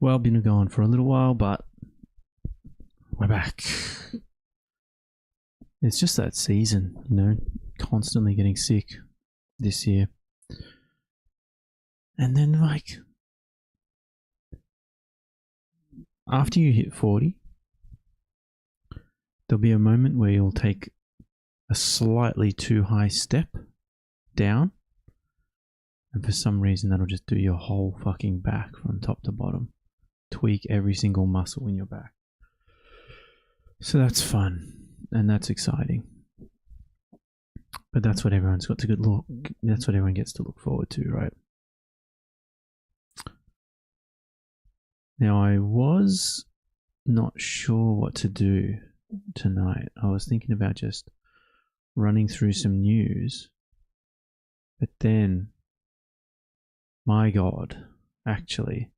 Well, been gone for a little while, but we're back. It's just that season, you know, constantly getting sick this year. And then, like, after you hit 40, there'll be a moment where you'll take a slightly too high step down. And for some reason, that'll just do your whole fucking back from top to bottom. Tweak every single muscle in your back. So that's fun. And that's exciting. But that's what everyone's got to look. That's what everyone gets to look forward to, right? Now, I was not sure what to do tonight. I was thinking about just running through some news. But then, my God, actually,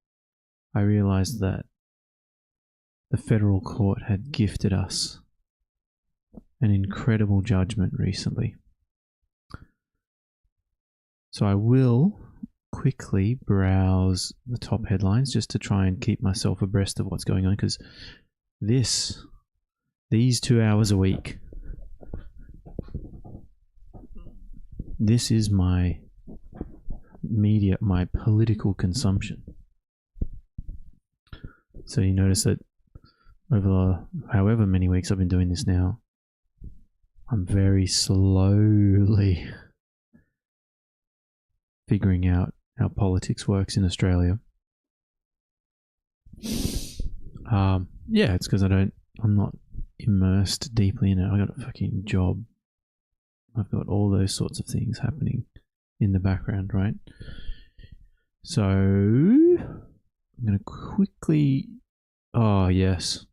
I realized that the federal court had gifted us an incredible judgment recently. So I will quickly browse the top headlines just to try and keep myself abreast of what's going on, because these 2 hours a week, this is my media, my political consumption. So you notice that over however many weeks I've been doing this now, I'm very slowly figuring out how politics works in Australia. Yeah, it's because I'm not immersed deeply in it. I got a fucking job. I've got all those sorts of things happening in the background, right? So I'm going to quickly... Oh, yes.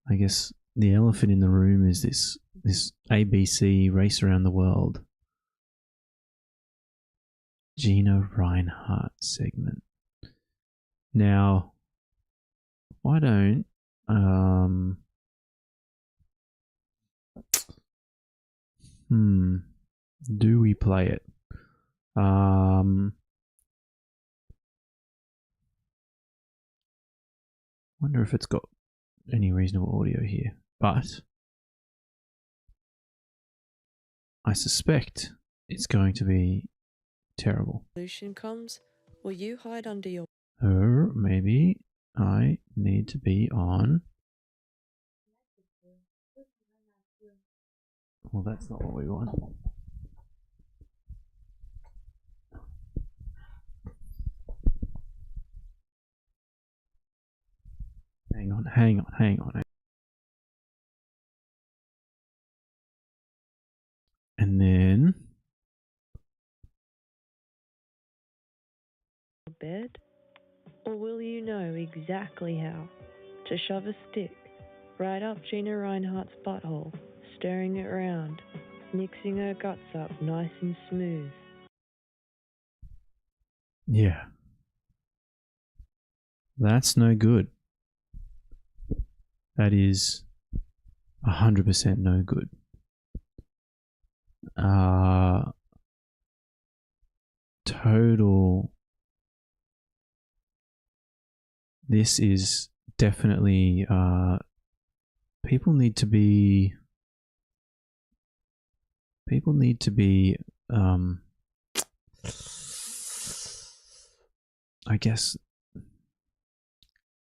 I guess the elephant in the room is this ABC Race Around the World Gina Reinhardt segment. Now, why don't do we play it? Wonder if it's got any reasonable audio here, but I suspect it's going to be terrible. Solution comes, will you hide under your... Or maybe I need to be on... Well, that's not what we want. Hang on. And then... bed? Or will you know exactly how to shove a stick right up Gina Reinhardt's butthole, stirring it around, mixing her guts up nice and smooth? Yeah. That's no good. That is 100% no good. Total... This is definitely... People need to be... I guess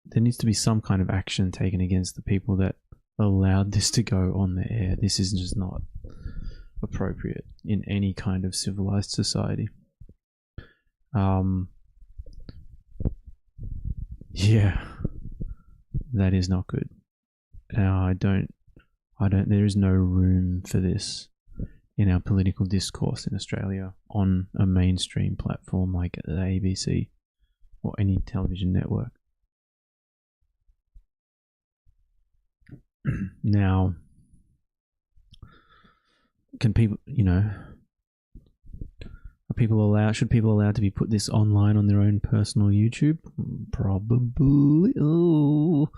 there needs to be some kind of action taken against the people that allowed this to go on the air. This is just not appropriate in any kind of civilized society. Yeah, that is not good. There is no room for this in our political discourse in Australia on a mainstream platform like the ABC or any television network. Now, can people, should people allowed to be put this online on their own personal YouTube? Probably. Oh,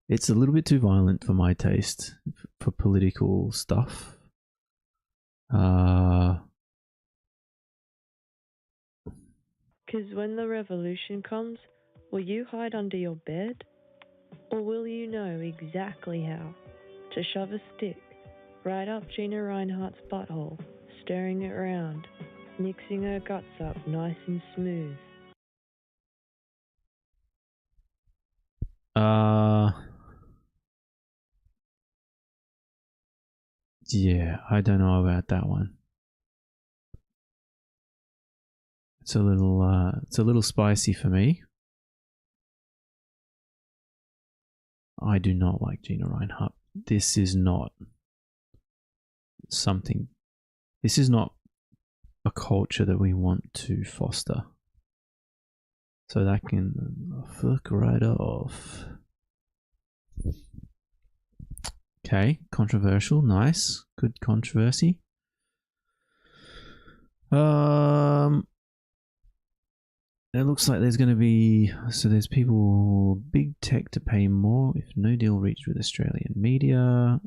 it's a little bit too violent for my taste for political stuff. Because when the revolution comes, Will you hide under your bed? Or will you know exactly how to shove a stick right up Gina Reinhardt's butthole, stirring it round, mixing her guts up nice and smooth? Yeah, I don't know about that one. It's a little spicy for me. I do not like Gina Reinhardt. This is not a culture that we want to foster. So that can fuck right off. Okay, controversial, nice, good controversy. It looks like there's going to be, there's people, big tech to pay more if no deal reached with Australian media.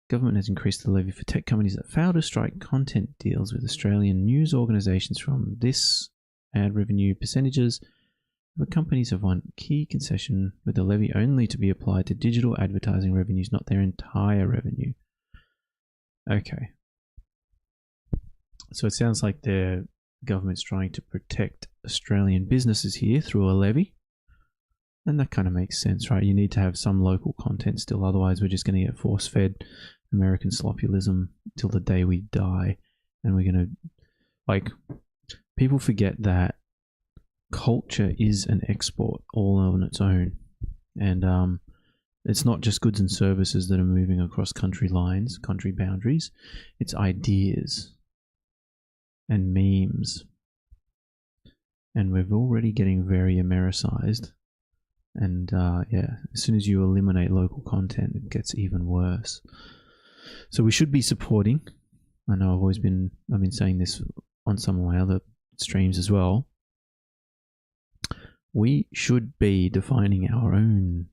Government has increased the levy for tech companies that fail to strike content deals with Australian news organisations from this ad revenue percentages. The companies have one key concession, with the levy only to be applied to digital advertising revenues, not their entire revenue. Okay. So it sounds like the government's trying to protect Australian businesses here through a levy. And that kind of makes sense, right? You need to have some local content still, otherwise we're just going to get force-fed American sloppyism till the day we die. And we're going to, people forget that culture is an export all on its own. And it's not just goods and services that are moving across country lines, country boundaries. It's ideas and memes. And we're already getting very Americized. And as soon as you eliminate local content, it gets even worse. So we should be supporting. I know I've been saying this on some of my other streams as well. We should be defining our own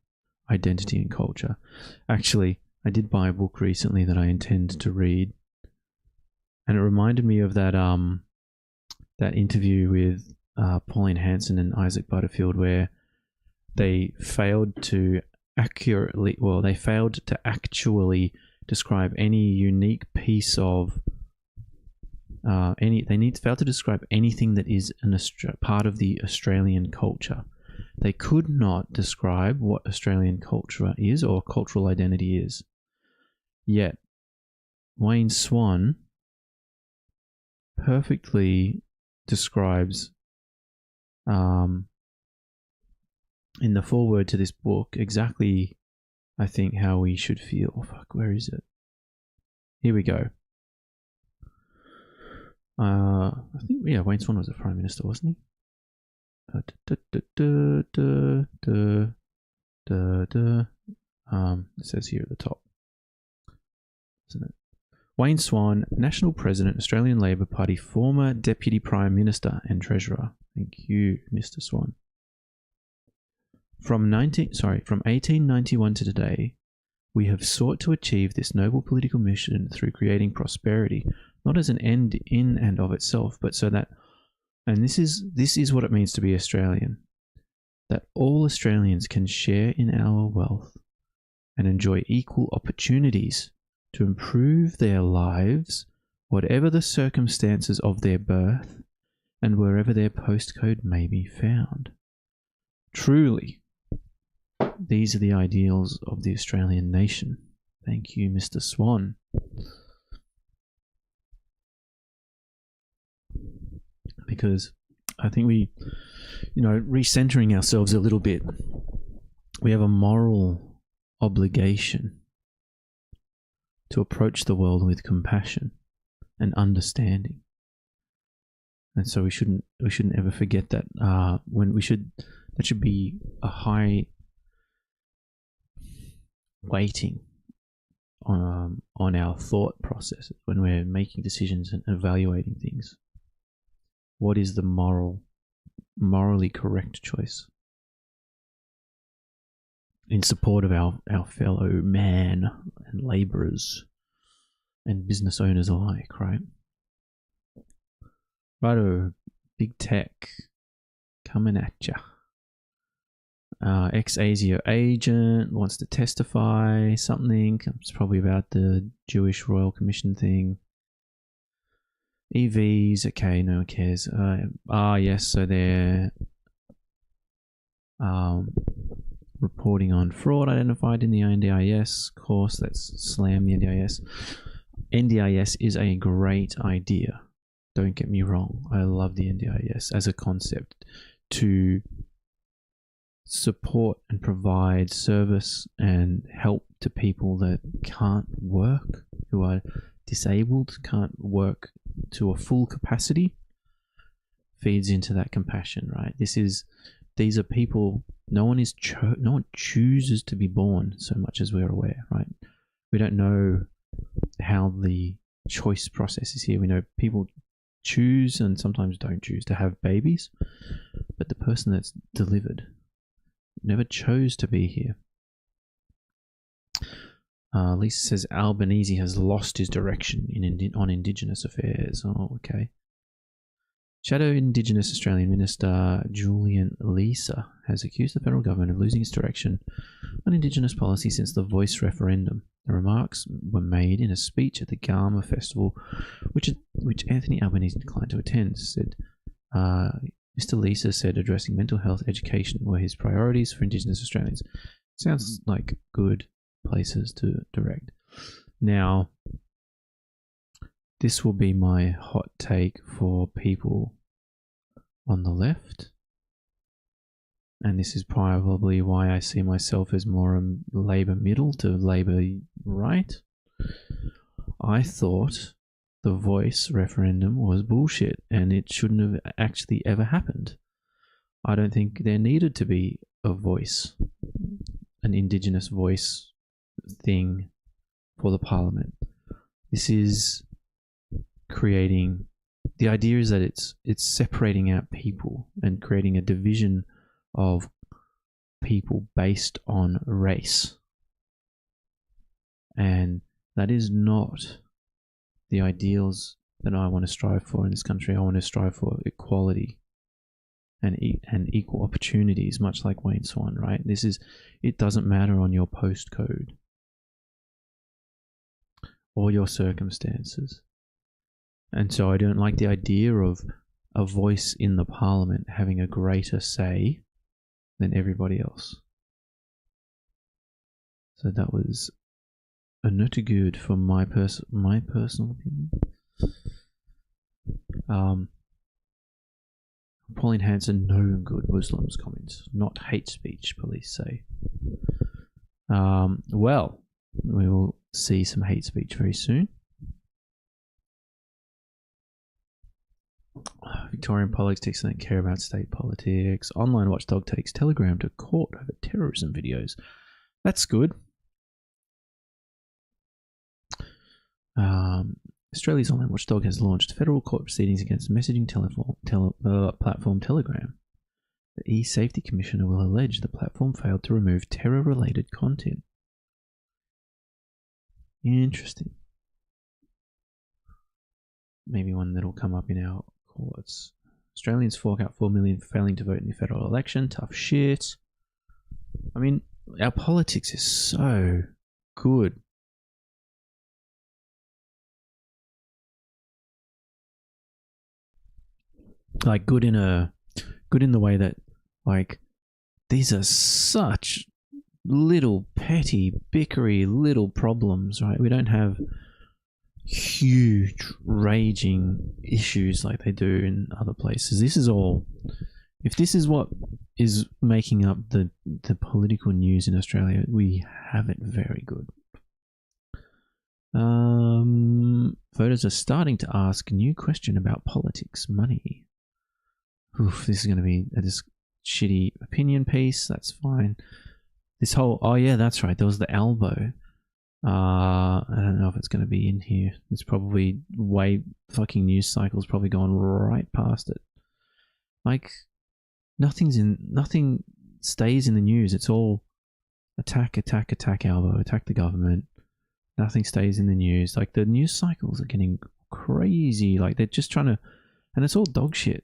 identity and culture. Actually, I did buy a book recently that I intend to read, and it reminded me of that interview with Pauline Hanson and Isaac Butterfield, where they failed to actually describe any unique piece of failed to describe anything that is part of the Australian culture. They could not describe what Australian culture is or cultural identity is. Yet, Wayne Swan perfectly describes in the foreword to this book exactly, I think, how we should feel. Oh, fuck, where is it? Here we go. I think, Wayne Swan was the Prime Minister, wasn't he? It says here at the top, isn't it? Wayne Swan, National President, Australian Labor Party, former Deputy Prime Minister and Treasurer. Thank you, Mr. Swan. From 1891 to today, we have sought to achieve this noble political mission through creating prosperity, not as an end in and of itself, but so that, and this is what it means to be Australian, that all Australians can share in our wealth and enjoy equal opportunities to improve their lives, whatever the circumstances of their birth and wherever their postcode may be found. Truly, these are the ideals of the Australian nation. Thank you, Mr. Swan. Because I think we, recentering ourselves a little bit, we have a moral obligation to approach the world with compassion and understanding. And so we shouldn't ever forget that that should be a high weighting on our thought process when we're making decisions and evaluating things. What is the morally correct choice in support of our fellow man and labourers and business owners alike, right? Righto, big tech coming at ya. Ex-ASIO agent wants to testify something. It's probably about the Jewish Royal Commission thing. EVs, okay, no one cares. Yes, so they're reporting on fraud identified in the NDIS. Of course, let's slam the NDIS. NDIS is a great idea. Don't get me wrong. I love the NDIS as a concept to support and provide service and help to people that can't work, who are disabled, can't work to a full capacity, feeds into that compassion, right? These are people. No one chooses to be born so much as we're aware, right? We don't know how the choice process is here. We know people choose and sometimes don't choose to have babies, but the person that's delivered never chose to be here. Lisa says Albanese has lost his direction on Indigenous affairs. Oh, okay. Shadow Indigenous Australian Minister Julian Lisa has accused the federal government of losing its direction on Indigenous policy since the Voice referendum. The remarks were made in a speech at the Garma Festival, which Anthony Albanese declined to attend. Mr. Lisa said addressing mental health education were his priorities for Indigenous Australians. Sounds like good places to direct. Now, this will be my hot take for people on the left. And this is probably why I see myself as more a Labour middle to Labour right. I thought the Voice referendum was bullshit and it shouldn't have actually ever happened. I don't think there needed to be a voice, an Indigenous voice thing for the Parliament. This is creating, the idea is that it's separating out people and creating a division of people based on race. And that is not the ideals that I want to strive for in this country. I want to strive for equality and equal opportunities, much like Wayne Swan, right? It doesn't matter on your postcode or your circumstances. And so I don't like the idea of a voice in the Parliament having a greater say than everybody else. So that was a not good for my personal opinion. Pauline Hanson, no good Muslims comments, not hate speech, police say. Well, we will see some hate speech very soon. Victorian politics don't care about state politics. Online watchdog takes Telegram to court over terrorism videos. That's good. Australia's online watchdog has launched federal court proceedings against messaging platform Telegram. The e-Safety Commissioner will allege the platform failed to remove terror-related content. Interesting. Maybe one that'll come up in our courts. Australians fork out $4 million for failing to vote in the federal election. Tough shit. I mean, our politics is so good. Like good in the way that, like, these are such little petty bickery little problems, right? We don't have huge raging issues like they do in other places. This is all, if this is what is making up the political news in Australia, we have it very good. Voters are starting to ask a new question about politics, money. Oof, this is going to be this shitty opinion piece. That's fine. This whole, oh yeah, that's right. There was the elbow. I don't know if it's going to be in here. It's probably fucking news cycle's probably gone right past it. Like, nothing stays in the news. It's all attack elbow, attack the government. Nothing stays in the news. Like, the news cycles are getting crazy. Like, they're just trying to, and it's all dog shit.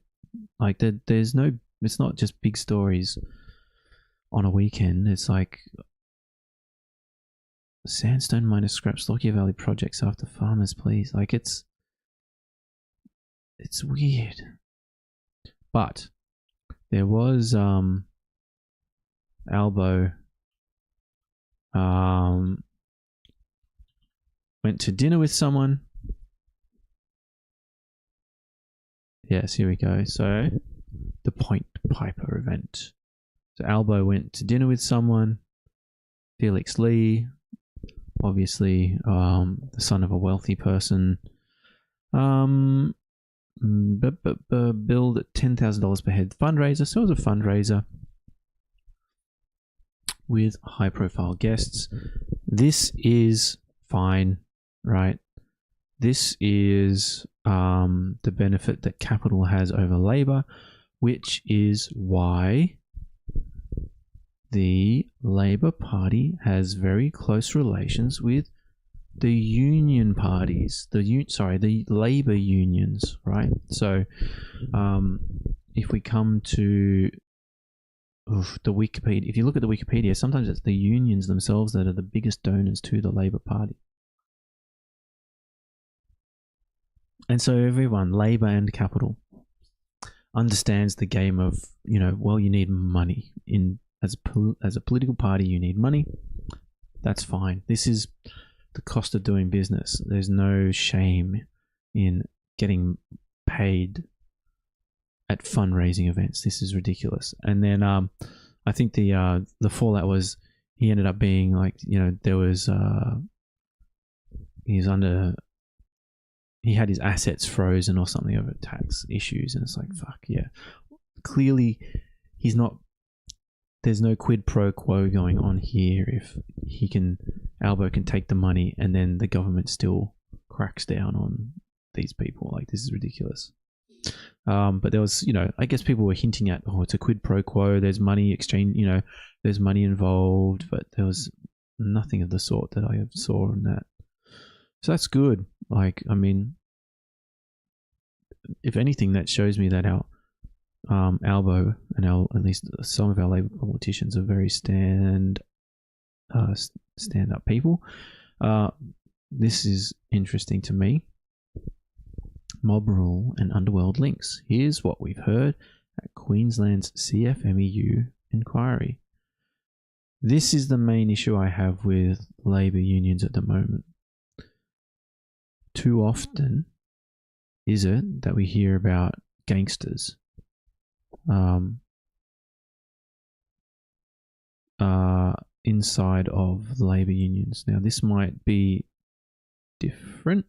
Like, there's no, it's not just big stories on a weekend. It's like sandstone miners scrap Lockyer Valley projects after farmers, please. Like it's weird. But there was Albo went to dinner with someone. Yes, here we go. So the Point Piper event. So Albo went to dinner with someone. Felix Lee, obviously the son of a wealthy person. Billed at $10,000 per head fundraiser. So it was a fundraiser with high-profile guests. This is fine, right? This is the benefit that capital has over labor, which is why the Labour Party has very close relations with the union parties, the labour unions, right? So if we come to the Wikipedia, if you look at the Wikipedia, sometimes it's the unions themselves that are the biggest donors to the Labour Party. And so everyone, Labour and capital, understands the game of, well, you need money. As a political party, you need money. That's fine. This is the cost of doing business. There's no shame in getting paid at fundraising events. This is ridiculous. And then I think the fallout was he ended up being like, there was he had his assets frozen or something over tax issues, and it's like, fuck yeah. Clearly there's no quid pro quo going on here if Albo can take the money and then the government still cracks down on these people. Like, this is ridiculous. But there was, I guess people were hinting at, it's a quid pro quo, there's money exchange, there's money involved, but there was nothing of the sort that I saw in that. So that's good. Like, I mean, if anything, that shows me that our Albo and at least some of our Labour politicians are very stand-up people. This is interesting to me. Mob rule and underworld links. Here's what we've heard at Queensland's CFMEU inquiry. This is the main issue I have with Labour unions at the moment. Too often is it that we hear about gangsters inside of Labour unions. Now, this might be different,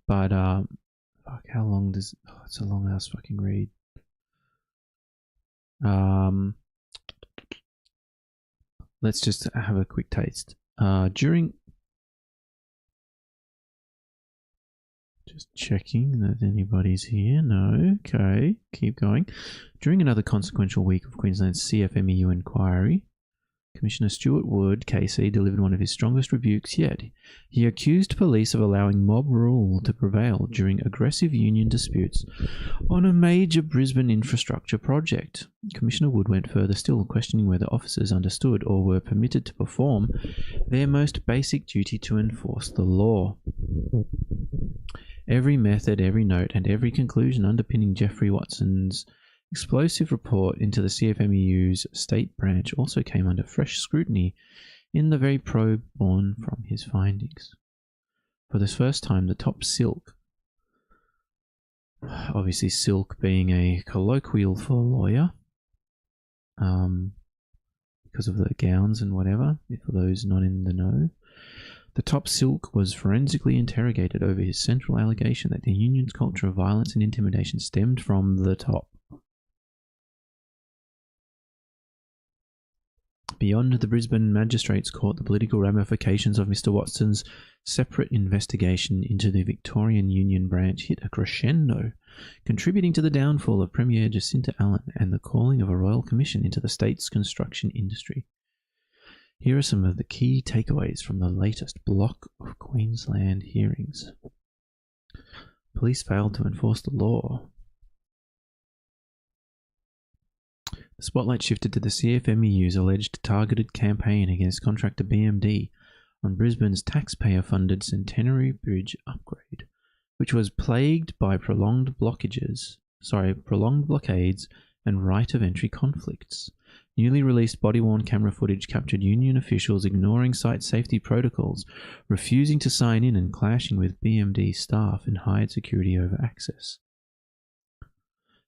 but fuck, how long does... it's a long ass fucking read. Let's just have a quick taste. Just checking that anybody's here. No. Okay. Keep going. During another consequential week of Queensland's CFMEU inquiry, Commissioner Stuart Wood, KC, delivered one of his strongest rebukes yet. He accused police of allowing mob rule to prevail during aggressive union disputes on a major Brisbane infrastructure project. Commissioner Wood went further still, questioning whether officers understood or were permitted to perform their most basic duty to enforce the law. Every method, every note, and every conclusion underpinning Geoffrey Watson's explosive report into the CFMEU's state branch also came under fresh scrutiny in the very probe born from his findings. For the first time, the top silk, obviously silk being a colloquial for lawyer, because of the gowns and whatever, for those not in the know, the top silk was forensically interrogated over his central allegation that the union's culture of violence and intimidation stemmed from the top. Beyond the Brisbane Magistrates Court, the political ramifications of Mr. Watson's separate investigation into the Victorian Union branch hit a crescendo, contributing to the downfall of Premier Jacinta Allen and the calling of a royal commission into the state's construction industry. Here are some of the key takeaways from the latest block of Queensland hearings. Police failed to enforce the law. The spotlight shifted to the CFMEU's alleged targeted campaign against contractor BMD on Brisbane's taxpayer-funded Centenary Bridge upgrade, which was plagued by prolonged blockades and right-of-entry conflicts. Newly released body-worn camera footage captured union officials ignoring site safety protocols, refusing to sign in and clashing with BMD staff and hired security over access.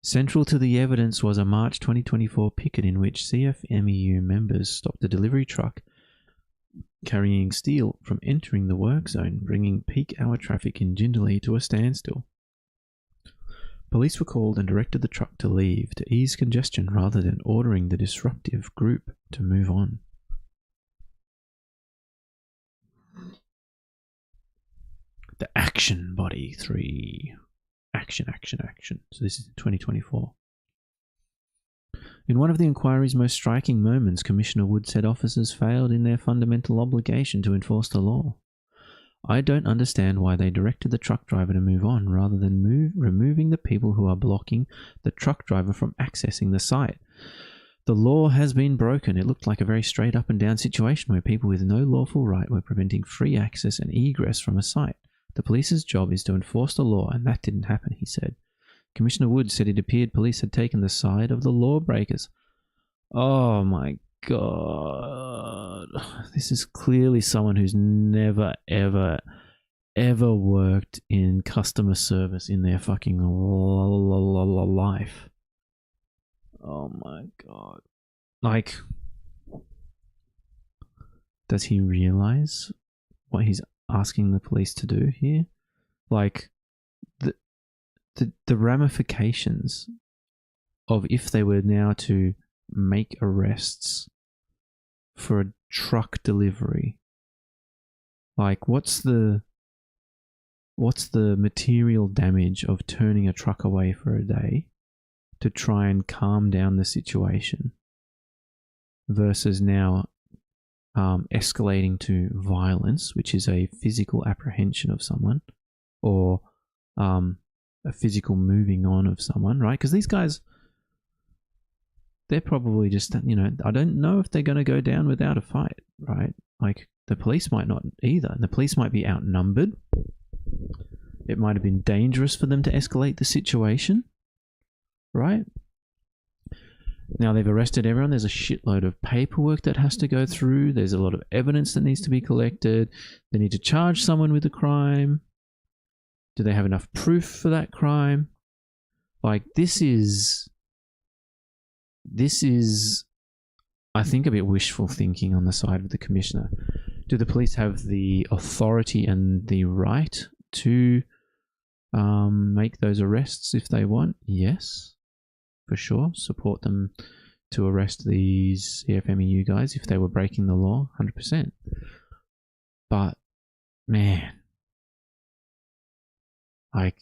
Central to the evidence was a March 2024 picket in which CFMEU members stopped a delivery truck carrying steel from entering the work zone, bringing peak hour traffic in Jindalee to a standstill. Police were called and directed the truck to leave to ease congestion rather than ordering the disruptive group to move on. The Action Body 3. Action. So this is 2024. In one of the inquiry's most striking moments, Commissioner Wood said officers failed in their fundamental obligation to enforce the law. I don't understand why they directed the truck driver to move on rather than removing the people who are blocking the truck driver from accessing the site. The law has been broken. It looked like a very straight up and down situation where people with no lawful right were preventing free access and egress from a site. The police's job is to enforce the law, and that didn't happen, he said. Commissioner Wood said it appeared police had taken the side of the lawbreakers. Oh my God. This is clearly someone who's never, ever, ever worked in customer service in their fucking life. Oh my God. Like, does he realize what he's asking the police to do here? Like, the ramifications of if they were now to make arrests for a truck delivery. Like, what's the material damage of turning a truck away for a day to try and calm down the situation versus now escalating to violence, which is a physical apprehension of someone or a physical moving on of someone, right? Because these guys, they're probably just, I don't know if they're going to go down without a fight, right? Like, the police might not either. The police might be outnumbered. It might have been dangerous for them to escalate the situation, right? Now they've arrested everyone. There's a shitload of paperwork that has to go through. There's a lot of evidence that needs to be collected. They need to charge someone with a crime. Do they have enough proof for that crime? Like, this is, I think, a bit wishful thinking on the side of the commissioner. Do the police have the authority and the right to make those arrests if they want? Yes, for sure. Support them to arrest these CFMEU guys if they were breaking the law, 100%. But, man, like,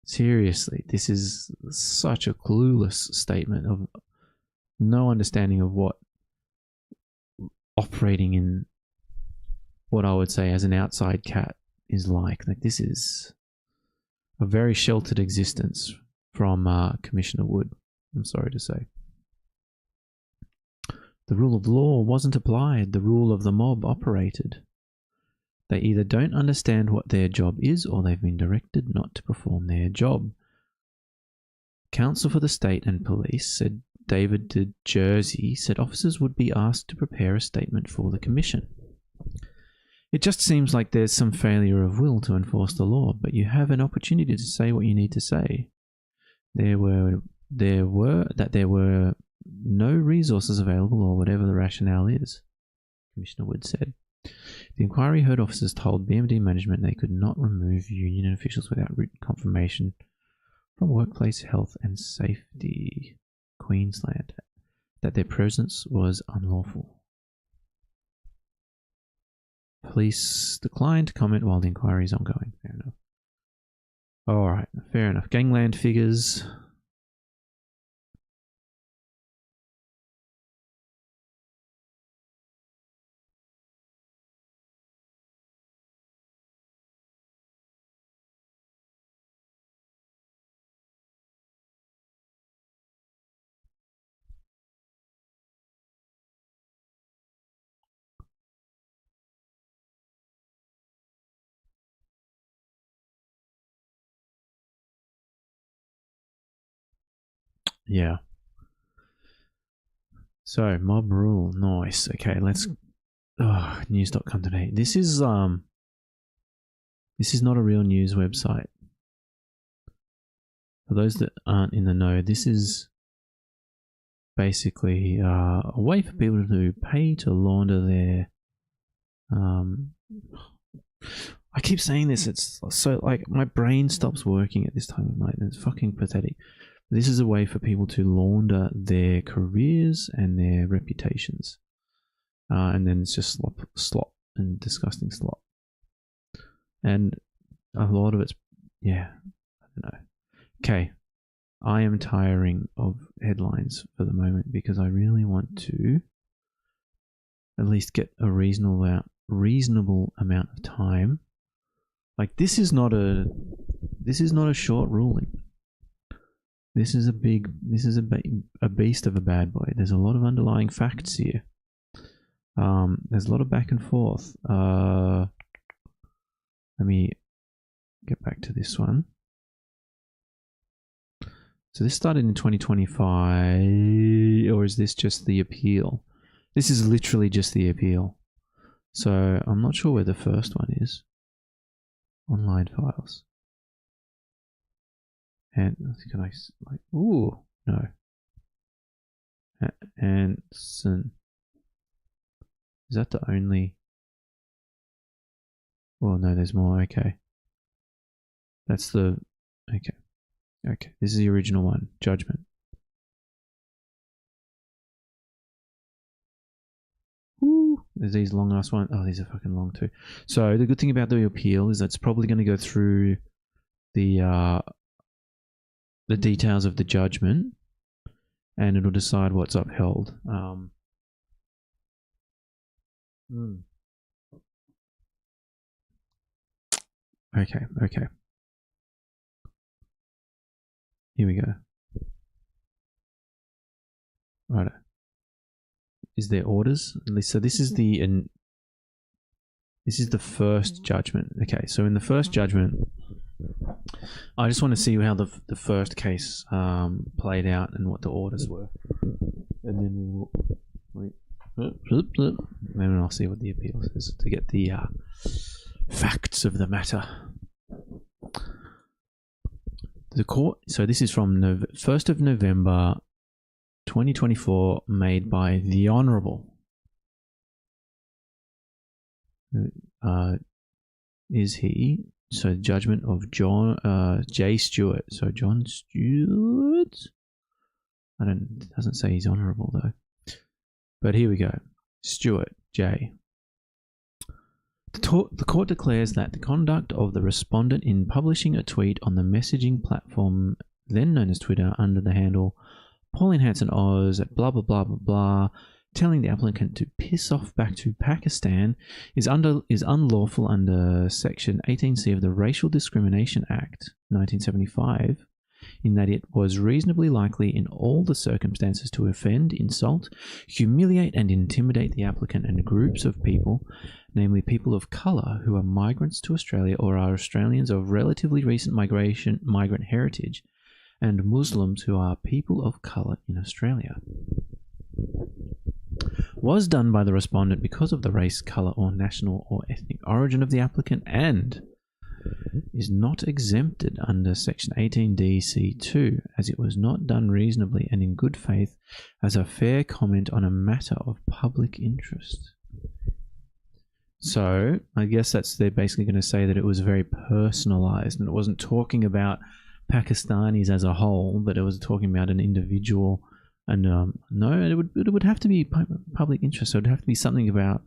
seriously, this is such a clueless statement of no understanding of what operating in what I would say as an outside cat is like. Like, this is a very sheltered existence from Commissioner Wood, I'm sorry to say. The rule of law wasn't applied. The rule of the mob operated. They either don't understand what their job is or they've been directed not to perform their job. Counsel for the state and police said David de Jersey said officers would be asked to prepare a statement for the commission. It just seems like there's some failure of will to enforce the law, but you have an opportunity to say what you need to say. There were no resources available or whatever the rationale is, Commissioner Wood said. The inquiry heard officers told BMD management they could not remove union officials without written confirmation from Workplace Health and Safety Queensland that their presence was unlawful. Police declined to comment while the inquiry is ongoing. Fair enough. Alright, fair enough. Gangland figures. Yeah. So, mob rule. Nice. Okay, let's... news.com today. This is not a real news website. For those that aren't in the know, this is basically a way for people to pay to launder their... I keep saying this, it's so like my brain stops working at this time of night, and it's fucking pathetic. This is a way for people to launder their careers and their reputations. And then it's just slop and disgusting slop. And a lot of it's, I don't know. Okay, I am tiring of headlines for the moment because I really want to at least get a reasonable amount of time. Like this is not a short ruling. This is a beast of a bad boy. There's a lot of underlying facts here. There's a lot of back and forth. Let me get back to this one. So this started in 2025, or is this just the appeal? This is literally just the appeal. So I'm not sure where the first one is. Online files. And can I like? Ooh, no. Hanson. Is that the only? Oh no, there's more. Okay. That's the. Okay. Okay. This is the original one. Judgment. Ooh, there's these long ass ones. Oh, these are fucking long too. So the good thing about the appeal is that it's probably going to go through the details of the judgment, and it'll decide what's upheld. Okay. Here we go. Right. Is there orders? So this is the first judgment. Okay, so in the first judgment, I just want to see how the first case played out and what the orders were, and then then I'll see what the appeal says to get the facts of the matter. The court. So this is from 1st of November, 2024, made by the Honourable. Is he? So judgment of John J. Stewart. So John Stewart. It doesn't say he's honourable though. But here we go. Stewart J. The court declares that the conduct of the respondent in publishing a tweet on the messaging platform then known as Twitter under the handle Pauline Hanson Oz at blah blah blah blah blah, telling the applicant to piss off back to Pakistan is unlawful under Section 18C of the Racial Discrimination Act 1975, in that it was reasonably likely in all the circumstances to offend, insult, humiliate and intimidate the applicant and groups of people, namely people of colour who are migrants to Australia or are Australians of relatively recent migrant heritage, and Muslims who are people of colour in Australia. Was done by the respondent because of the race, colour or national or ethnic origin of the applicant, and is not exempted under Section 18D(c)(2), as it was not done reasonably and in good faith as a fair comment on a matter of public interest. So I guess they're basically going to say that it was very personalised and it wasn't talking about Pakistanis as a whole, but it was talking about an individual. And no, it would have to be public interest. So it would have to be something about.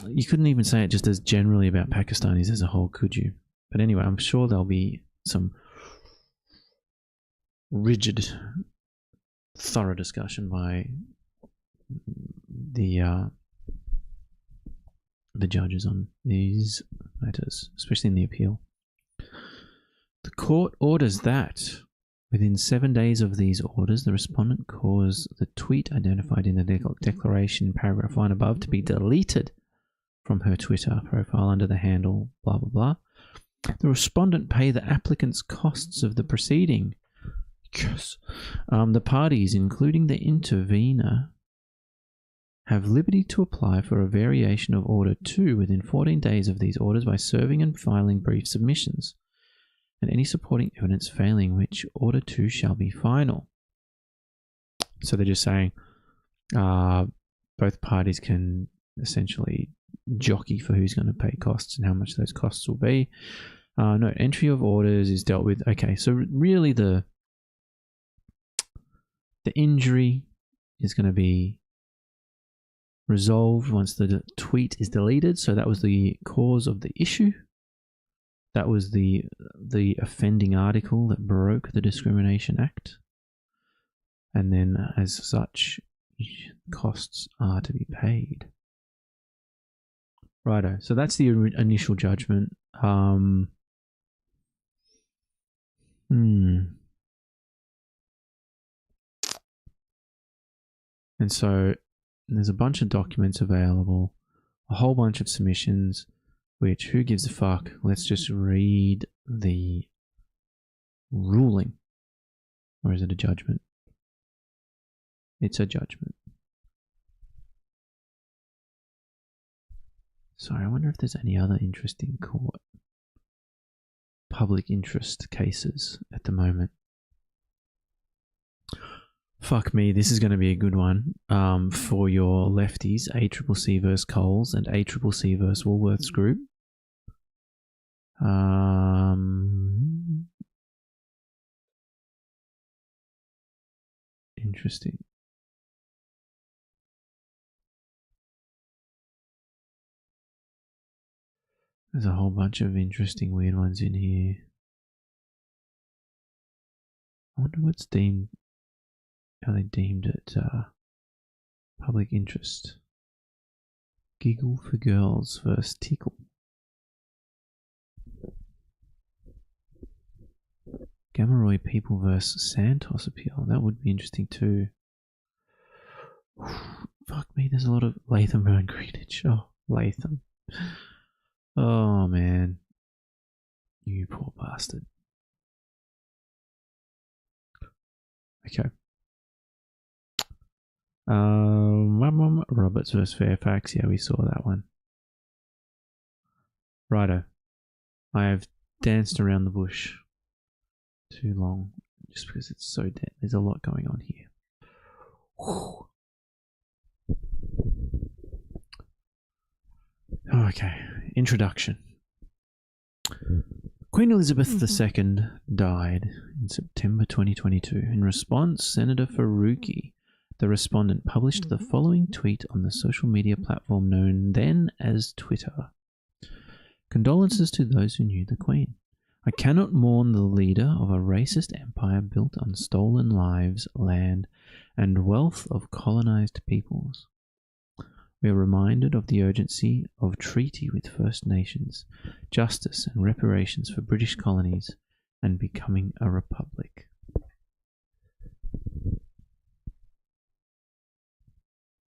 You couldn't even say it just as generally about Pakistanis as a whole, could you? But anyway, I'm sure there'll be some rigid, thorough discussion by the judges on these matters, especially in the appeal. The court orders that within 7 days of these orders, the respondent cause the tweet identified in the declaration in paragraph 1 above to be deleted from her Twitter profile under the handle blah blah blah. The respondent pay the applicant's costs of the proceeding. Yes. The parties, including the intervener, have liberty to apply for a variation of Order 2 within 14 days of these orders by serving and filing brief submissions, and any supporting evidence failing which Order 2 shall be final. So they're just saying both parties can essentially jockey for who's going to pay costs and how much those costs will be. No, entry of orders is dealt with. Okay, so really the injury is going to be resolved once the tweet is deleted. So that was the cause of the issue. That was the offending article that broke the Discrimination Act. And then as such, costs are to be paid. Righto. So that's the initial judgment. And so there's a bunch of documents available, a whole bunch of submissions, which who gives a fuck? Let's just read the ruling. Or is it a judgment? It's a judgment. Sorry, I wonder if there's any other interesting court public interest cases at the moment. Fuck me, this is going to be a good one for your lefties, ACCC versus Coles and ACCC versus Woolworths Group. Interesting. There's a whole bunch of interesting weird ones in here. I wonder what's deemed, how they deemed it public interest. Giggle for Girls versus Tickle. Gamaroy People versus Santos appeal. That would be interesting too. Fuck me, there's a lot of Latham and Greenwich. Oh, Latham. Oh man. You poor bastard. Okay. Roberts versus Fairfax. Yeah, we saw that one. Righto. I have danced around the bush too long just because it's so dead. There's a lot going on here. Whew. Okay, introduction. Queen Elizabeth II died in September 2022. In response, Senator Faruqi, the respondent, published the following tweet on the social media platform known then as Twitter. Condolences to those who knew the Queen. I cannot mourn the leader of a racist empire built on stolen lives, land, and wealth of colonized peoples. We are reminded of the urgency of treaty with First Nations, justice and reparations for British colonies, and becoming a republic.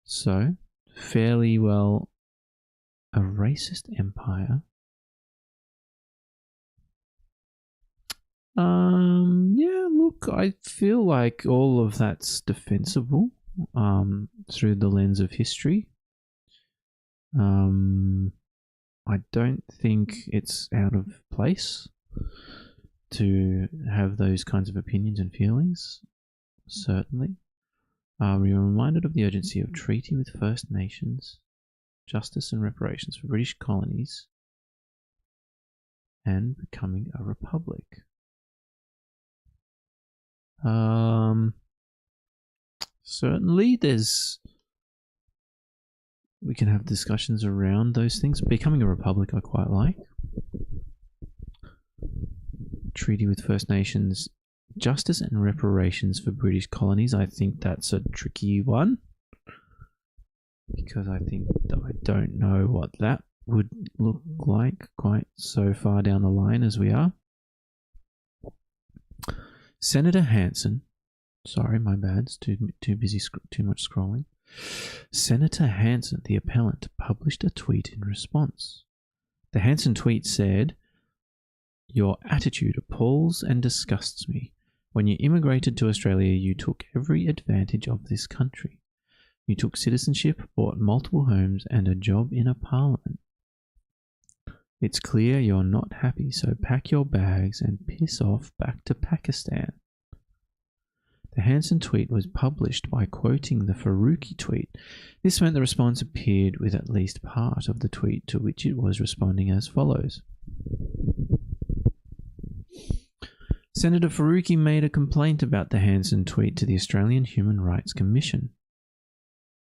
So, fairly well, a racist empire. Yeah, look, I feel like all of that's defensible through the lens of history. I don't think it's out of place to have those kinds of opinions and feelings, certainly. We are reminded of the urgency of treaty with First Nations, justice and reparations for British colonies, and becoming a republic. Certainly we can have discussions around those things. Becoming a republic I quite like. Treaty with First Nations, justice and reparations for British colonies. I think that's a tricky one, because I think that I don't know what that would look like quite so far down the line as we are. Senator Hanson, sorry, my bad, it's too busy, too much scrolling. Senator Hanson, the appellant, published a tweet in response. The Hanson tweet said, "Your attitude appalls and disgusts me. When you immigrated to Australia, you took every advantage of this country. You took citizenship, bought multiple homes, and a job in a parliament. It's clear you're not happy, so pack your bags and piss off back to Pakistan. The Hanson tweet was published by quoting the Faruqi tweet. This meant the response appeared with at least part of the tweet, to which it was responding as follows. Senator Faruqi made a complaint about the Hanson tweet to the Australian Human Rights Commission.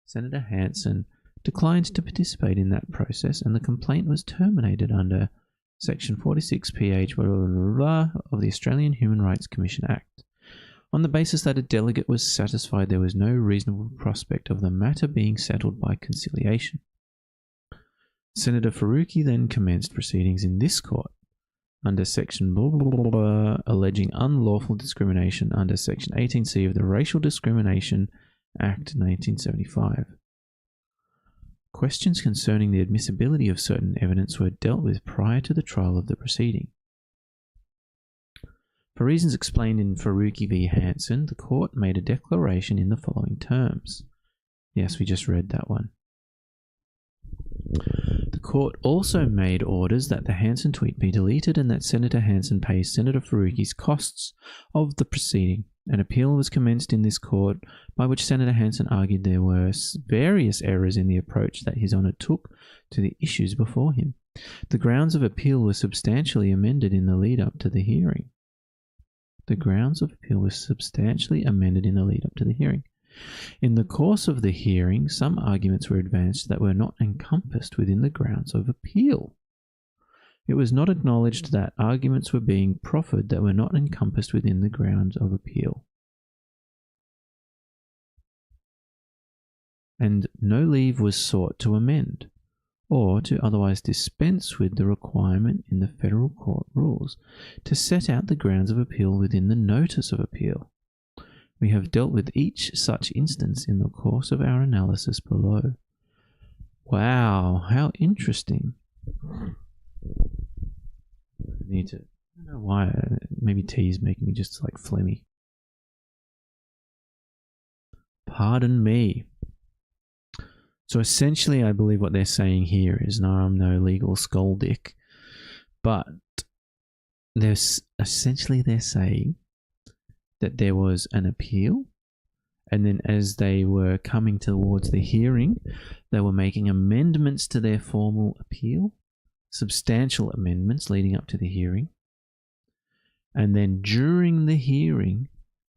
Senator Hanson declined to participate in that process, and the complaint was terminated under Section 46 PH of the Australian Human Rights Commission Act, on the basis that a delegate was satisfied there was no reasonable prospect of the matter being settled by conciliation. Senator Faruqi then commenced proceedings in this court under Section alleging unlawful discrimination under Section 18C of the Racial Discrimination Act 1975. Questions concerning the admissibility of certain evidence were dealt with prior to the trial of the proceeding. For reasons explained in Faruqi v. Hanson, the court made a declaration in the following terms. Yes, we just read that one. The court also made orders that the Hanson tweet be deleted and that Senator Hanson pay Senator Faruqi's costs of the proceeding. An appeal was commenced in this court by which Senator Hanson argued there were various errors in the approach that His Honour took to the issues before him. The grounds of appeal were substantially amended in the lead-up to the hearing. In the course of the hearing, some arguments were advanced that were not encompassed within the grounds of appeal. It was not acknowledged that arguments were being proffered that were not encompassed within the grounds of appeal. And no leave was sought to amend, or to otherwise dispense with the requirement in the federal court rules to set out the grounds of appeal within the notice of appeal. We have dealt with each such instance in the course of our analysis below. Wow, how interesting. I don't know why, maybe tea is making me just like phlegmy. Pardon me. So essentially, I believe what they're saying here is, no, I'm no legal skoldick, but they're saying that there was an appeal, and then as they were coming towards the hearing, they were making amendments to their formal appeal, substantial amendments leading up to the hearing, and then during the hearing,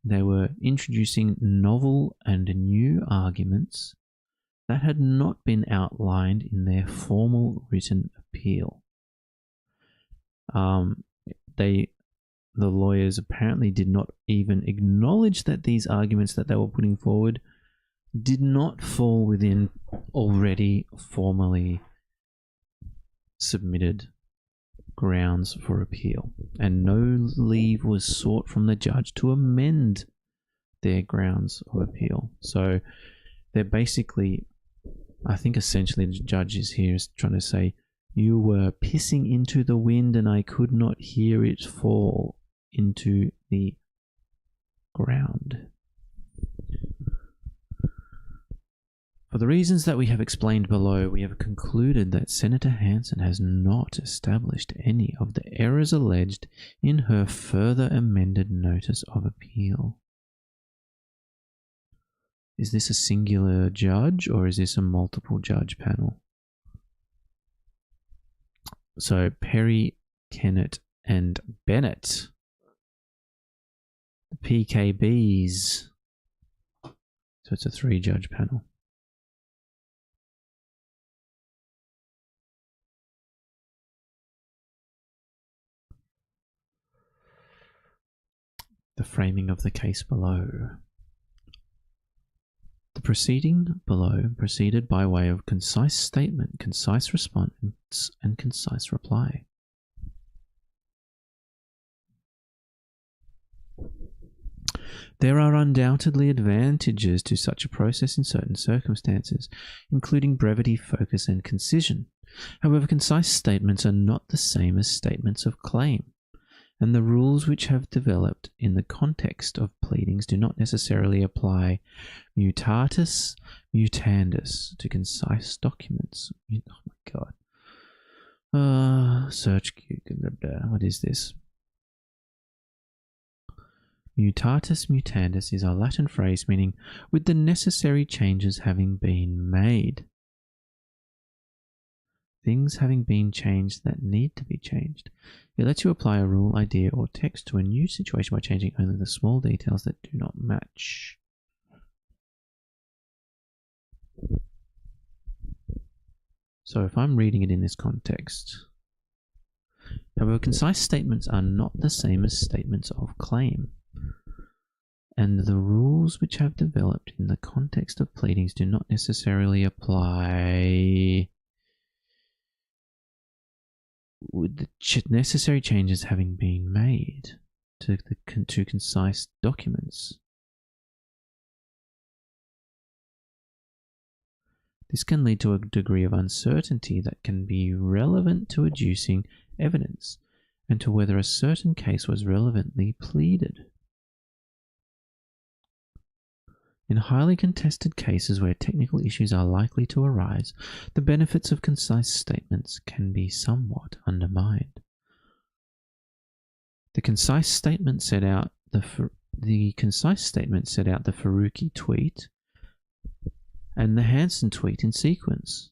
they were introducing novel and new arguments that had not been outlined in their formal written appeal. The lawyers apparently did not even acknowledge that these arguments that they were putting forward did not fall within already formally submitted grounds for appeal, and no leave was sought from the judge to amend their grounds of appeal. So they're basically, I think essentially the judge is here is trying to say, you were pissing into the wind and I could not hear it fall into the ground. For the reasons that we have explained below, we have concluded that Senator Hanson has not established any of the errors alleged in her further amended notice of appeal. Is this a singular judge or is this a multiple judge panel? So Perry, Kennett, and Bennett. The PKBs. So it's a 3-judge panel. The framing of the case below. The proceeding below proceeded by way of concise statement, concise response, and concise reply. There are undoubtedly advantages to such a process in certain circumstances, including brevity, focus, and concision. However, concise statements are not the same as statements of claim, and the rules which have developed in the context of pleadings do not necessarily apply mutatis mutandis to concise documents. Oh my God. Search. What is this? Mutatis mutandis is a Latin phrase meaning with the necessary changes having been made. Things having been changed that need to be changed. It lets you apply a rule, idea, or text to a new situation by changing only the small details that do not match. So if I'm reading it in this context, however, concise statements are not the same as statements of claim, and the rules which have developed in the context of pleadings do not necessarily apply with the necessary changes having been made to concise documents. This can lead to a degree of uncertainty that can be relevant to adducing evidence and to whether a certain case was relevantly pleaded. In highly contested cases where technical issues are likely to arise, the benefits of concise statements can be somewhat undermined. The concise statement set out the Faruqi tweet and the Hanson tweet in sequence.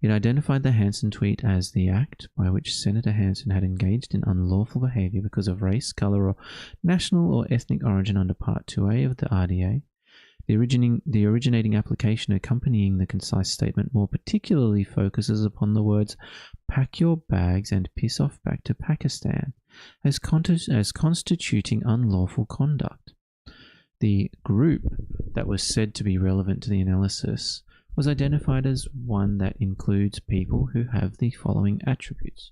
It identified the Hanson tweet as the act by which Senator Hanson had engaged in unlawful behavior because of race, color, or national or ethnic origin under Part 2A of the RDA. The originating application accompanying the concise statement more particularly focuses upon the words "pack your bags and piss off back to Pakistan" as constituting unlawful conduct. The group that was said to be relevant to the analysis was identified as one that includes people who have the following attributes: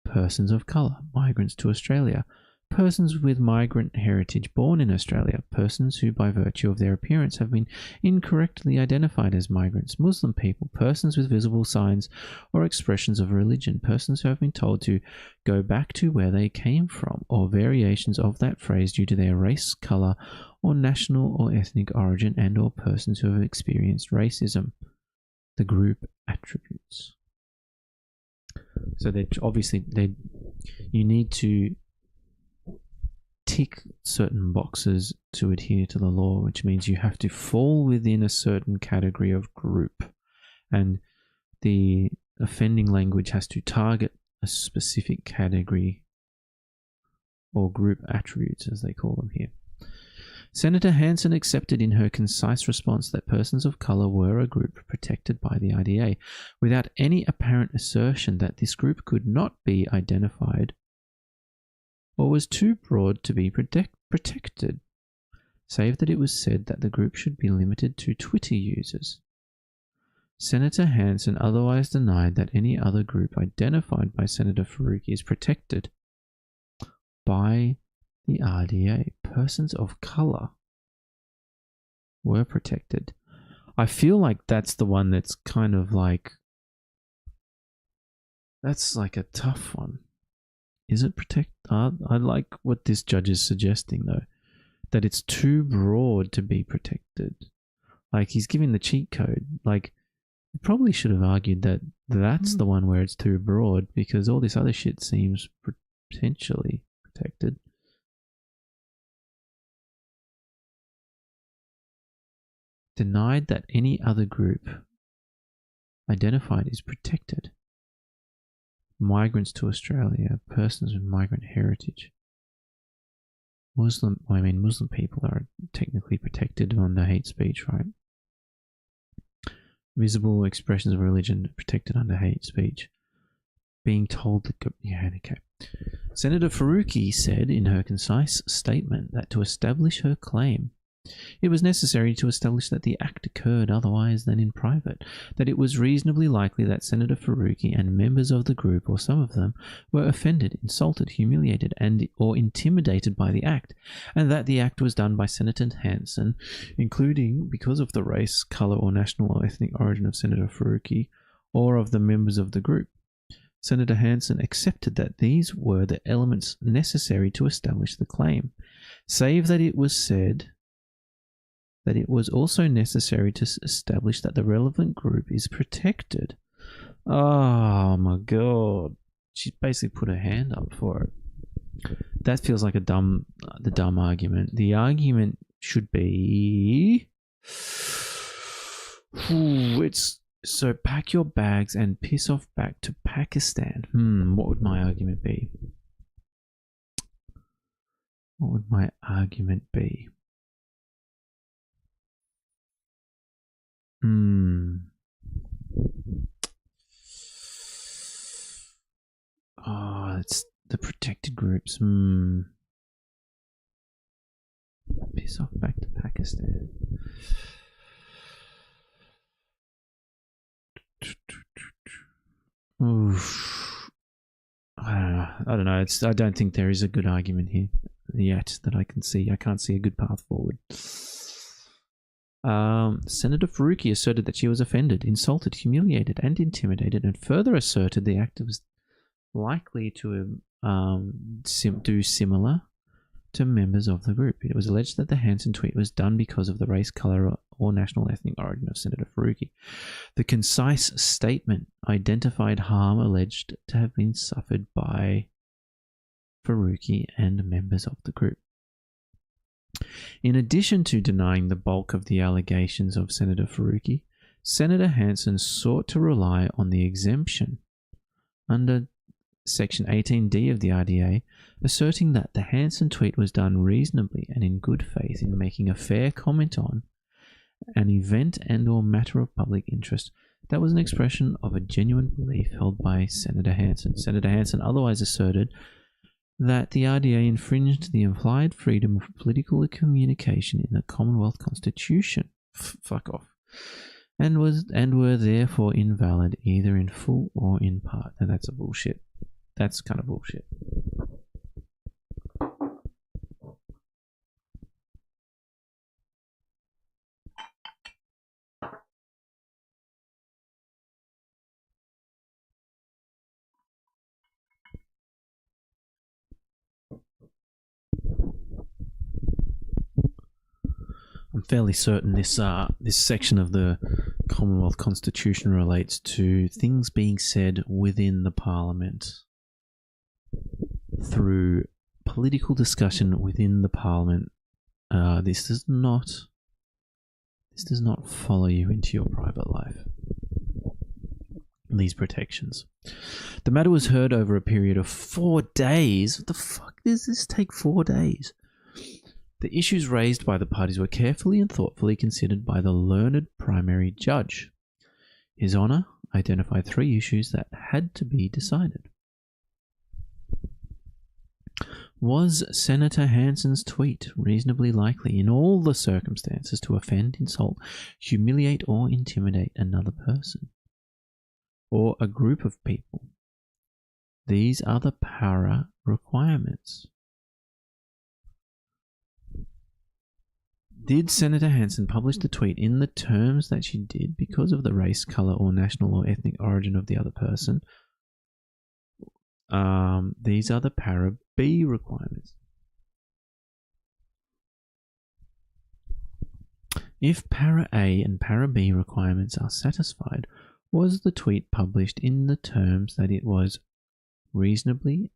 persons of colour, migrants to Australia, persons with migrant heritage born in Australia, persons who by virtue of their appearance have been incorrectly identified as migrants, Muslim people, persons with visible signs or expressions of religion, persons who have been told to go back to where they came from, or variations of that phrase due to their race, colour, or national or ethnic origin, and or persons who have experienced racism. The group attributes. So you need to tick certain boxes to adhere to the law, which means you have to fall within a certain category of group, and the offending language has to target a specific category or group attributes, as they call them here. Senator Hanson accepted in her concise response that persons of colour were a group protected by the IDA, without any apparent assertion that this group could not be identified or was too broad to be protected, save that it was said that the group should be limited to Twitter users. Senator Hanson otherwise denied that any other group identified by Senator Faruqi is protected by the RDA. Persons of colour were protected. I feel like that's the one that's kind of like, that's like a tough one. Is it protect? I like what this judge is suggesting, though, that it's too broad to be protected. Like, he's giving the cheat code. Like, he probably should have argued that that's the one where it's too broad, because all this other shit seems potentially protected. Denied that any other group identified is protected. Migrants to Australia, persons with migrant heritage. Muslim people are technically protected under hate speech, right? Visible expressions of religion protected under hate speech. Being told that... Yeah, okay. Senator Faruqi said in her concise statement that to establish her claim, it was necessary to establish that the act occurred otherwise than in private, that it was reasonably likely that Senator Faruqi and members of the group, or some of them, were offended, insulted, humiliated, or intimidated by the act, and that the act was done by Senator Hanson, including because of the race, colour, or national or ethnic origin of Senator Faruqi, or of the members of the group. Senator Hanson accepted that these were the elements necessary to establish the claim, save that it was said that it was also necessary to establish that the relevant group is protected. Oh my god. She basically put her hand up for it. That feels like the dumb argument. The argument should be, it's so pack your bags and piss off back to Pakistan. What would my argument be? What would my argument be? Oh, it's the protected groups. Piss off back to Pakistan. Oof. I don't know. I don't think there is a good argument here yet that I can see. I can't see a good path forward. Senator Faruqi asserted that she was offended, insulted, humiliated, and intimidated, and further asserted the act was likely to do similar to members of the group. It was alleged that the Hanson tweet was done because of the race, colour, or national ethnic origin of Senator Faruqi. The concise statement identified harm alleged to have been suffered by Faruqi and members of the group. In addition to denying the bulk of the allegations of Senator Faruqi, Senator Hanson sought to rely on the exemption under Section 18D of the RDA, asserting that the Hanson tweet was done reasonably and in good faith in making a fair comment on an event and or matter of public interest that was an expression of a genuine belief held by Senator Hanson. Senator Hanson otherwise asserted that the RDA infringed the implied freedom of political communication in the Commonwealth Constitution. Fuck off. And were therefore invalid either in full or in part. And that's a bullshit. That's kind of bullshit. I'm fairly certain this section of the Commonwealth Constitution relates to things being said within the Parliament through political discussion within the Parliament. This does not follow you into your private life. These protections. The matter was heard over a period of 4 days. What the fuck does this take 4 days? The issues raised by the parties were carefully and thoughtfully considered by the learned primary judge. His Honour identified 3 issues that had to be decided. Was Senator Hanson's tweet reasonably likely in all the circumstances to offend, insult, humiliate or intimidate another person or a group of people? These are the para requirements. Did Senator Hanson publish the tweet in the terms that she did because of the race, colour, or national or ethnic origin of the other person? These are the para B requirements. If para A and para B requirements are satisfied, was the tweet published in the terms that it was reasonably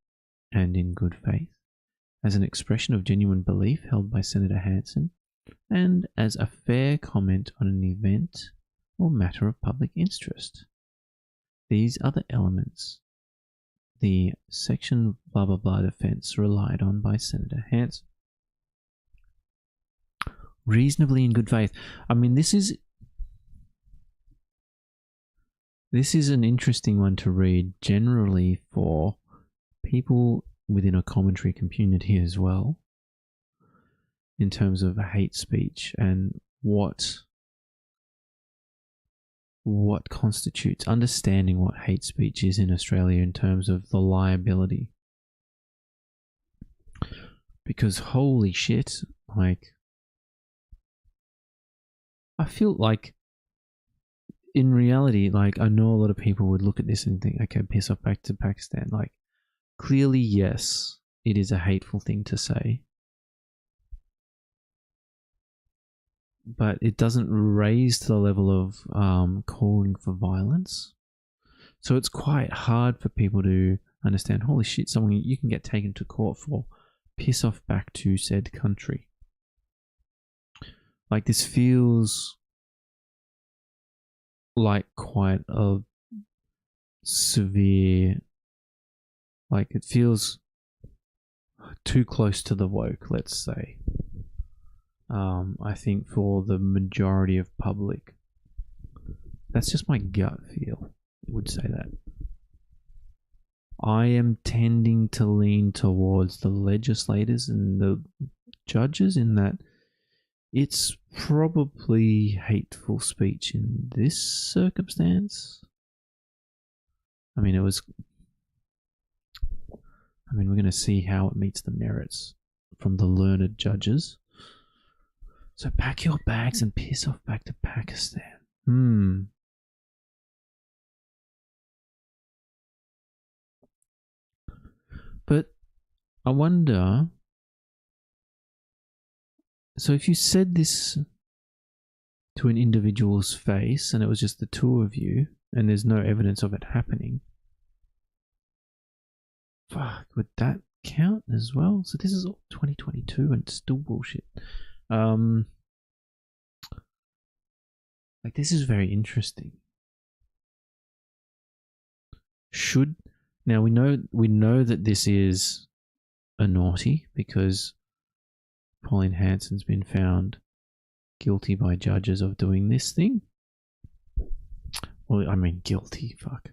and in good faith, as an expression of genuine belief held by Senator Hanson, and as a fair comment on an event or matter of public interest? These are the elements the section blah blah blah defense relied on by Senator Hanson. Reasonably in good faith. I mean, this is an interesting one to read generally for people within a commentary community as well, in terms of hate speech and what constitutes understanding what hate speech is in Australia in terms of the liability. Because holy shit, like, I feel like in reality, like, I know a lot of people would look at this and think, okay, piss off back to Pakistan. Like, clearly, yes, it is a hateful thing to say. But it doesn't raise to the level of calling for violence. So it's quite hard for people to understand, holy shit, someone you can get taken to court for piss off back to said country. Like, this feels like quite a severe, like, it feels too close to the woke, let's say. I think for the majority of public, that's just my gut feel. I would say that. I am tending to lean towards the legislators and the judges in that it's probably hateful speech in this circumstance. I mean, we're going to see how it meets the merits from the learned judges. So pack your bags and piss off back to Pakistan. But I wonder, so if you said this to an individual's face and it was just the two of you and there's no evidence of it happening, fuck, would that count as well? So this is all 2022 and still bullshit. Like, this is very interesting. Now we know that this is a naughty because Pauline Hanson's been found guilty by judges of doing this thing. Well, I mean guilty, fuck.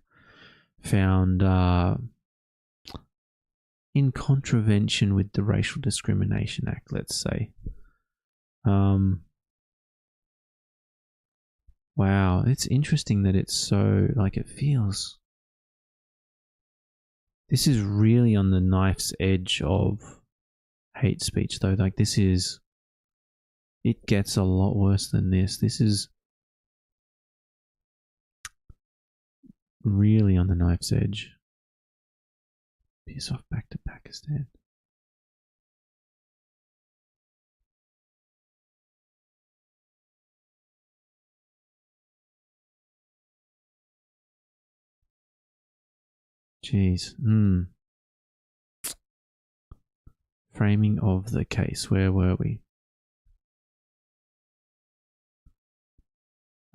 Found in contravention with the Racial Discrimination Act, let's say. Wow, it's interesting that it's so, like, it feels... This is really on the knife's edge of hate speech, though. Like, this is... It gets a lot worse than this. This is really on the knife's edge. Piss off back to Pakistan. Jeez. Framing of the case. Where were we?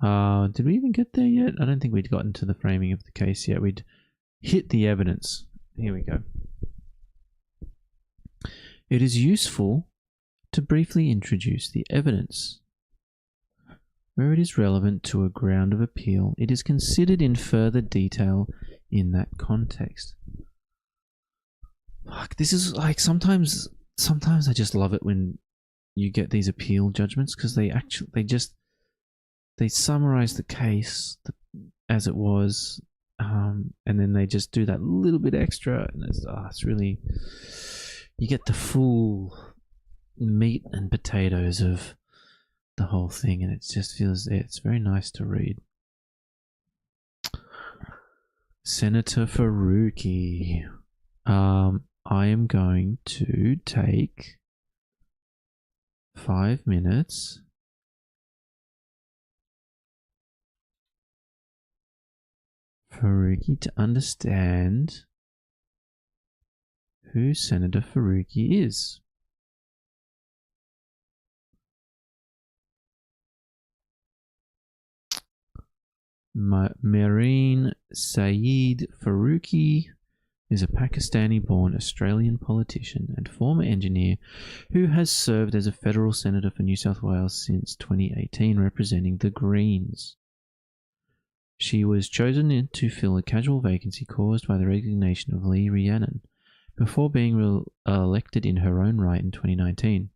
Did we even get there yet? I don't think we'd gotten to the framing of the case yet. We'd hit the evidence. Here we go. It is useful to briefly introduce the evidence. Where it is relevant to a ground of appeal, it is considered in further detail in that context. Fuck, this is like sometimes I just love it when you get these appeal judgments because they summarize the case as it was, and then they just do that little bit extra, and it's really, you get the full meat and potatoes of the whole thing, and it just feels, it's very nice to read. Senator Faruqi. I am going to take 5 minutes Faruqi to understand who Senator Faruqi is. Mareen Saeed Faruqi is a Pakistani-born Australian politician and former engineer who has served as a federal senator for New South Wales since 2018, representing the Greens. She was chosen to fill a casual vacancy caused by the resignation of Lee Rhiannon before being elected in her own right in 2019.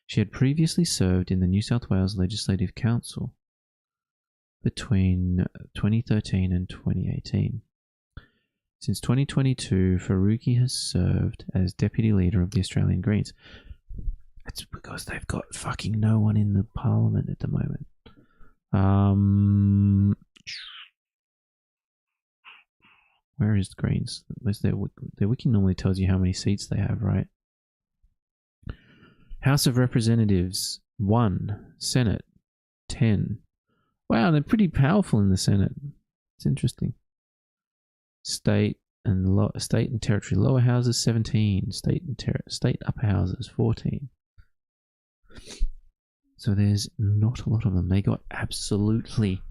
She had previously served in the New South Wales Legislative Council between 2013 and 2018. Since 2022, Faruqi has served as Deputy Leader of the Australian Greens. It's because they've got fucking no one in the Parliament at the moment. Where is the Greens? Where's their wiki normally tells you how many seats they have, right? House of Representatives, 1. Senate, 10. Wow, they're pretty powerful in the Senate. It's interesting. State and territory lower houses, 17. State upper houses, 14. So there's not a lot of them. They got absolutely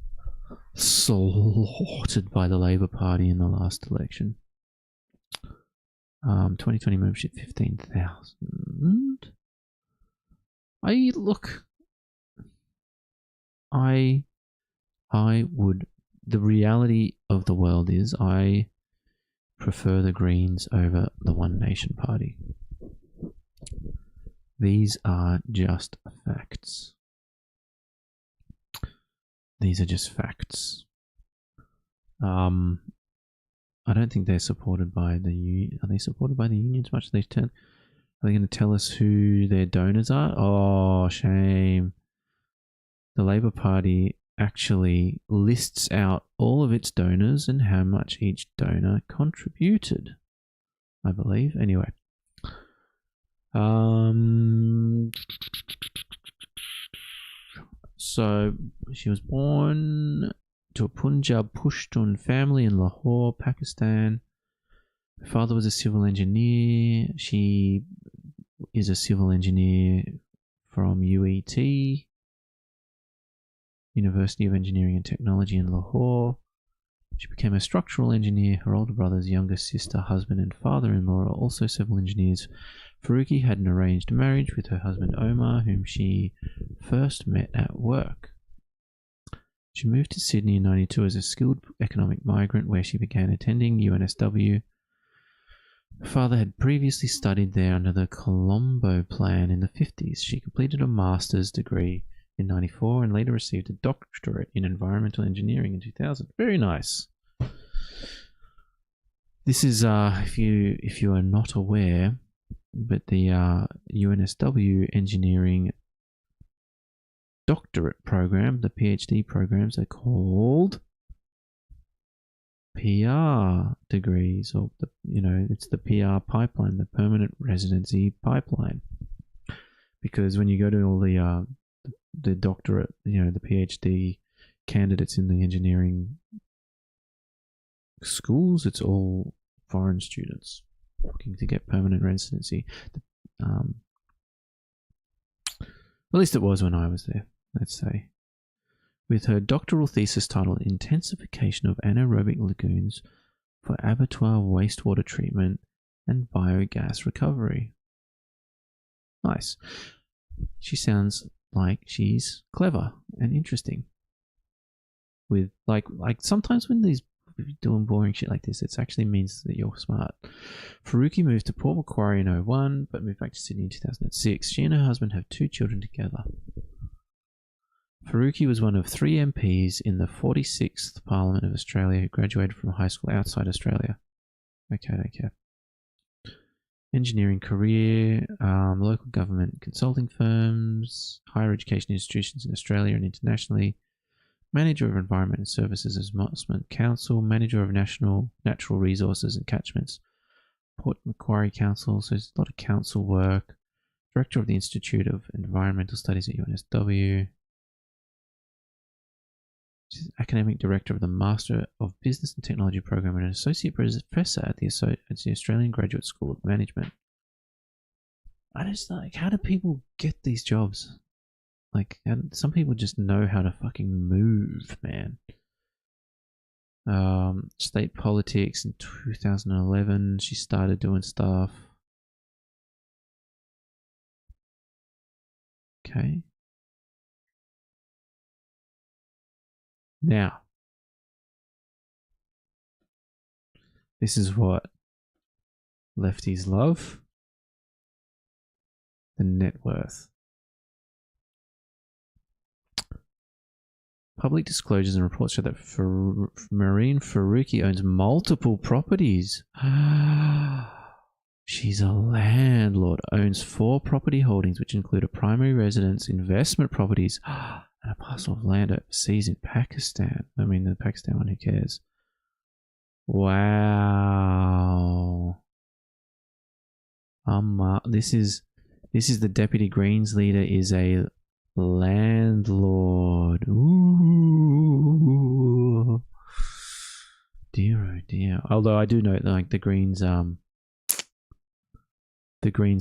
slaughtered by the Labour Party in the last election. 2020 membership, 15,000. The reality of the world is I prefer the Greens over the One Nation Party. These are just facts. These are just facts. I don't think they're supported by the Are they supported by the unions much? Are they going to tell us who their donors are? Oh, shame. The Labour Party actually lists out all of its donors and how much each donor contributed, I believe. Anyway. So she was born to a Punjab Pushtun family in Lahore, Pakistan. Her father was a civil engineer. She is a civil engineer from UET, University of Engineering and Technology in Lahore. She became a structural engineer. Her older brother's younger sister, husband and father-in-law are also civil engineers. Faruqi had an arranged marriage with her husband Omar, whom she first met at work. She moved to Sydney in 1992 as a skilled economic migrant, where she began attending UNSW. Her father had previously studied there under the Colombo Plan in the 50s. She completed a master's degree in 1994 and later received a doctorate in environmental engineering in 2000. Very nice. This is, if you are not aware, but the UNSW engineering doctorate program, the PhD programs, are called PR degrees, or it's the PR pipeline, the permanent residency pipeline. Because when you go to all the doctorate, the PhD candidates in the engineering schools, it's all foreign students looking to get permanent residency. At least it was when I was there, let's say. With her doctoral thesis titled Intensification of Anaerobic Lagoons for Abattoir Wastewater Treatment and Biogas Recovery. Nice. She sounds like she's clever and interesting. With like sometimes when these doing boring shit like this, it actually means that you're smart. Faruqi moved to Port Macquarie in 2001, but moved back to Sydney in 2006. She and her husband have 2 children together. Faruqi was one of 3 MPs in the 46th Parliament of Australia who graduated from high school outside Australia. Okay. Engineering career, local government consulting firms, higher education institutions in Australia and internationally, manager of environment and services as Mosman Council, manager of national natural resources and catchments, Port Macquarie Council, so there's a lot of council work, director of the Institute of Environmental Studies at UNSW, she's academic director of the Master of Business and Technology program and an associate professor at the Australian Graduate School of Management. I just how do people get these jobs? Some people just know how to fucking move, man. State politics in 2011, she started doing stuff. Okay. Now, this is what lefties love. The net worth. Public disclosures and reports show that Marine Faruqi owns multiple properties. She's a landlord, owns 4 property holdings, which include a primary residence, investment properties, and a parcel of land overseas in Pakistan. I mean, the Pakistan one, who cares? Wow. This is the Deputy Greens leader is a landlord. Ooh. Dear oh dear. Although I do know like the Greens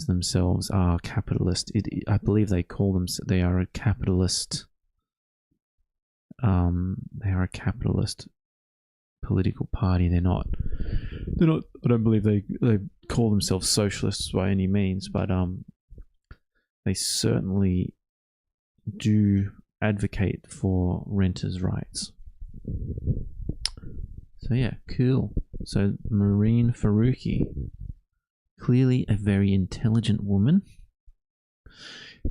themselves are capitalist. I believe they call them, they are a capitalist political party. They're not I don't believe they call themselves socialists by any means, but they certainly do advocate for renters' rights. So yeah, cool. So Marine Faruqi, clearly a very intelligent woman,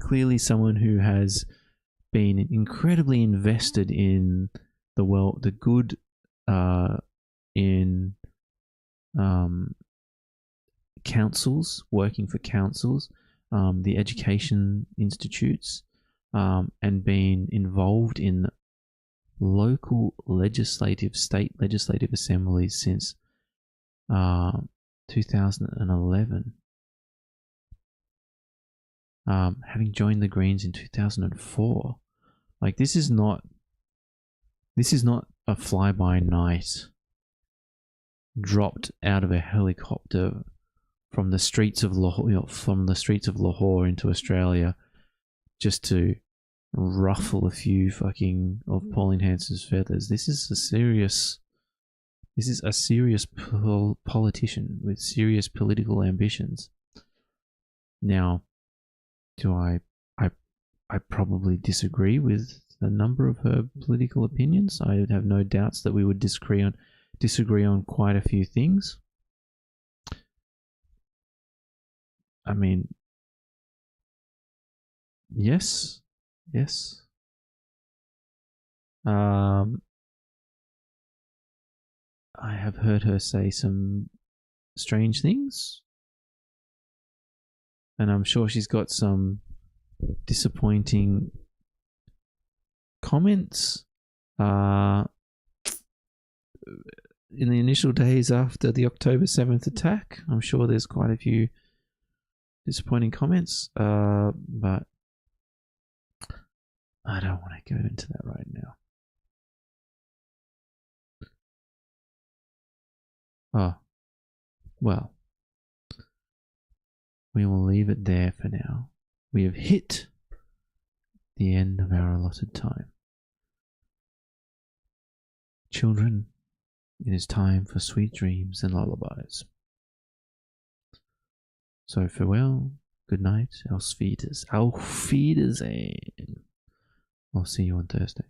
clearly someone who has been incredibly invested in the good in councils, working for councils, the education institutes, and being involved in local state legislative assemblies since 2011. Having joined the Greens in 2004. Like, this is not a fly-by-night dropped out of a helicopter from the streets of Lahore into Australia just to ruffle a few fucking of Pauline Hanson's feathers. This is a serious politician with serious political ambitions. Now, I probably disagree with a number of her political opinions. I have no doubts that we would disagree on quite a few things. I mean, yes. I have heard her say some strange things, and I'm sure she's got some disappointing comments in the initial days after the October 7th attack. I'm sure there's quite a few disappointing comments, but I don't want to go into that right now. Oh, well, we will leave it there for now. We have hit the end of our allotted time. Children, it is time for sweet dreams and lullabies. So farewell, good night, Auf Wiedersehen. I'll see you on Thursday.